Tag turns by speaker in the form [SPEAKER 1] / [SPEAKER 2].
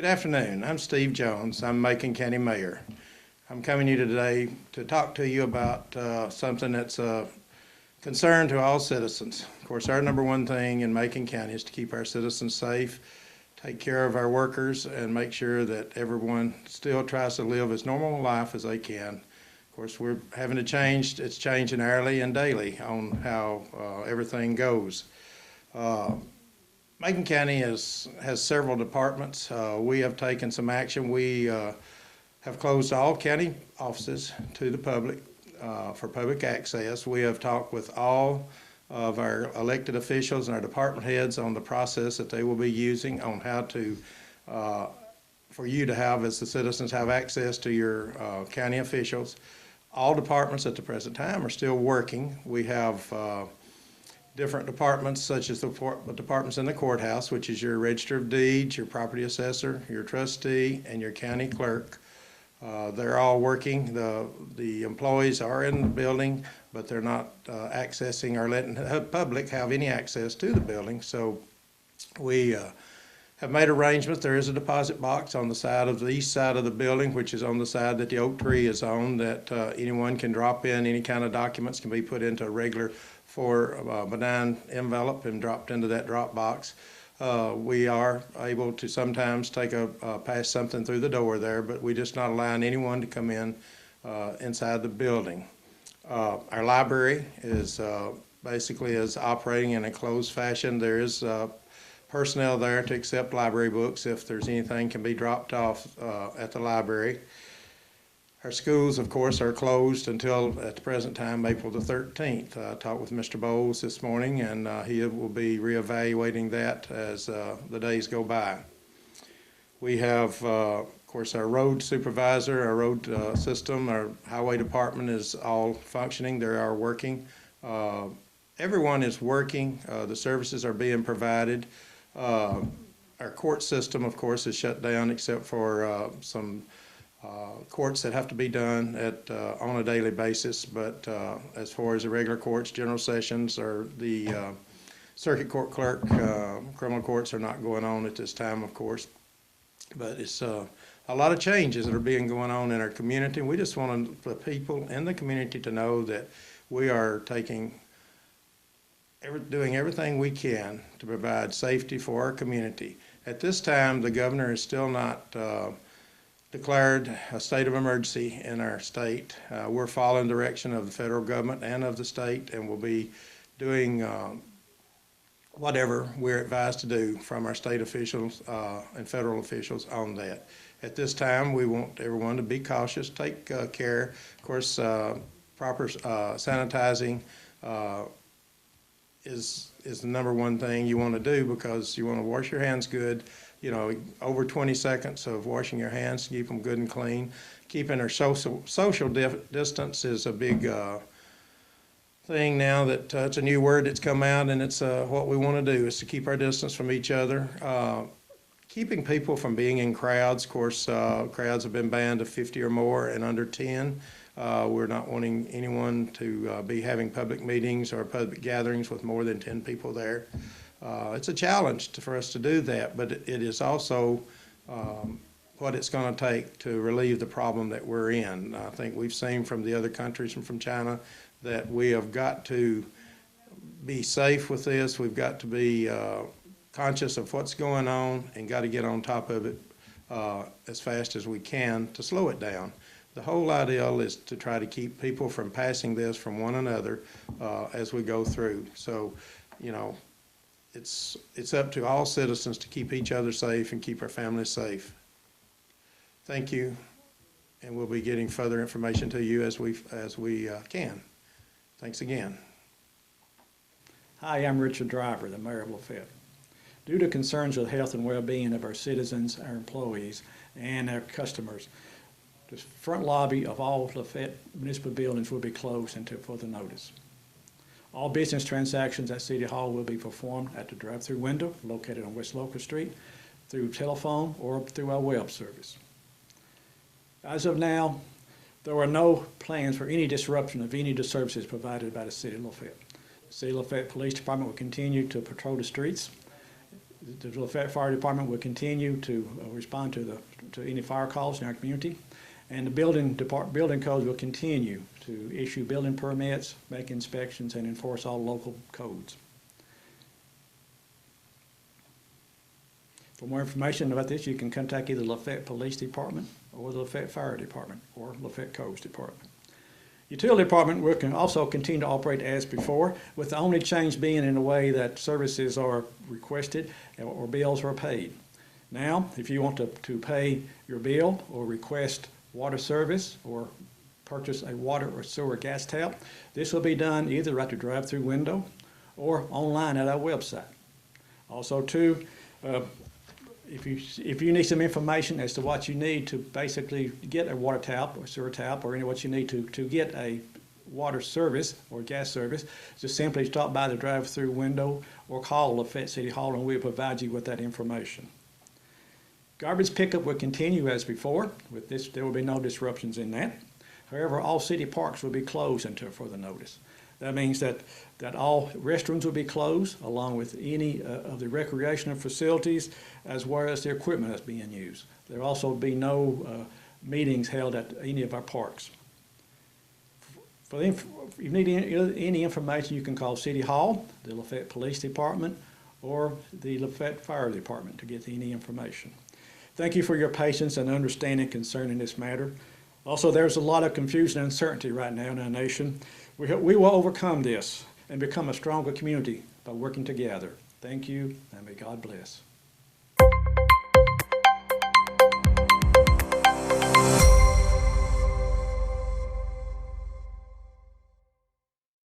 [SPEAKER 1] Good afternoon. I'm Steve Jones. I'm Macon County Mayor. I'm coming to you today to talk to you about something that's a concern to all citizens. Of course, our number one thing in Macon County is to keep our citizens safe, take care of our workers, and make sure that everyone still tries to live as normal a life as they can. Of course, we're having to change. It's changing hourly and daily on how everything goes. Macon County has several departments. We have taken some action. We have closed all county offices to the public for public access. We have talked with all of our elected officials and our department heads on the process that they will be using on how to, for you to have, as the citizens, have access to your county officials. All departments at the present time are still working. We have different departments, such as the departments in the courthouse, which is your register of deeds, your property assessor, your trustee, and your county clerk. They're all working. The employees are in the building, but they're not accessing or letting the public have any access to the building. So we have made arrangements. There is a deposit box on the side of the east side of the building, which is on the side that the oak tree is on, that anyone can drop in. Any kind of documents can be put into a regular benign envelope and dropped into that drop box. We are able to sometimes pass something through the door there, but we're just not allowing anyone to come in inside the building. Our library is basically operating in a closed fashion. There is personnel there to accept library books if there's anything can be dropped off at the library. Our schools, of course, are closed until, at the present time, April the 13th. I talked with Mr. Bowles this morning, and he will be reevaluating that as the days go by. We have, of course, our road supervisor, our road system, our highway department is all functioning. They are working. Everyone is working. The services are being provided. Our court system, of course, is shut down except for some courts that have to be done on a daily basis, but as far as the regular courts, general sessions, or the circuit court clerk, criminal courts are not going on at this time, of course. But it's a lot of changes that are going on in our community. We just want the people in the community to know that we are doing everything we can to provide safety for our community. At this time, the governor is still not declared a state of emergency in our state. We're following the direction of the federal government and of the state, and we'll be doing whatever we're advised to do from our state officials and federal officials on that. At this time, we want everyone to be cautious, take care. Of course, proper sanitizing is the number one thing you want to do, because you want to wash your hands good. You know, over 20 seconds of washing your hands, keep them good and clean. Keeping our social distance is a big thing now. That it's a new word that's come out, and it's what we want to do is to keep our distance from each other. Keeping people from being in crowds. Of course, crowds have been banned of 50 or more and under 10. We're not wanting anyone to be having public meetings or public gatherings with more than 10 people there. It's a challenge for us to do that, but it is also what it's going to take to relieve the problem that we're in. I think we've seen from the other countries and from China that we have got to be safe with this. We've got to be conscious of what's going on and got to get on top of it as fast as we can to slow it down. The whole ideal is to try to keep people from passing this from one another as we go through. So, you know, it's up to all citizens to keep each other safe and keep our families safe. Thank you, and we'll be getting further information to you as we can. Thanks again.
[SPEAKER 2] Hi, I'm Richard Driver, the Mayor of Lafayette. Due to concerns with the health and well-being of our citizens, our employees, and our customers, the front lobby of all Lafayette municipal buildings will be closed until further notice. All business transactions at City Hall will be performed at the drive-through window located on West Locust Street, through telephone, or through our web service. As of now, there are no plans for any disruption of any of the services provided by the City of Lafayette. The City of Lafayette Police Department will continue to patrol the streets The Lafayette Fire Department will continue to respond to any fire calls in our community. And the building codes will continue to issue building permits, make inspections, and enforce all local codes. For more information about this, you can contact either Lafayette Police Department or the Lafayette Fire Department or Lafayette Codes Department. Utility Department will also continue to operate as before, with the only change being in the way that services are requested or bills are paid. Now, if you want to pay your bill or request water service or purchase a water or sewer gas tap, this will be done either at the drive-through window or online at our website. Also, too, if you need some information as to what you need to basically get a water tap or sewer tap, or what you need to get a water service or gas service, just simply stop by the drive-through window or call Lafayette City Hall and we'll provide you with that information. Garbage pickup will continue as before. With this, there will be no disruptions in that. However, all city parks will be closed until further notice. That means that all restrooms will be closed, along with any of the recreational facilities, as well as the equipment that's being used. There will also be no meetings held at any of our parks. If you need any information, you can call City Hall, the Lafayette Police Department, or the Lafayette Fire Department to get any information. Thank you for your patience and understanding concerning this matter. Also, there's a lot of confusion and uncertainty right now in our nation. We will overcome this and become a stronger community by working together. Thank you, and may God bless.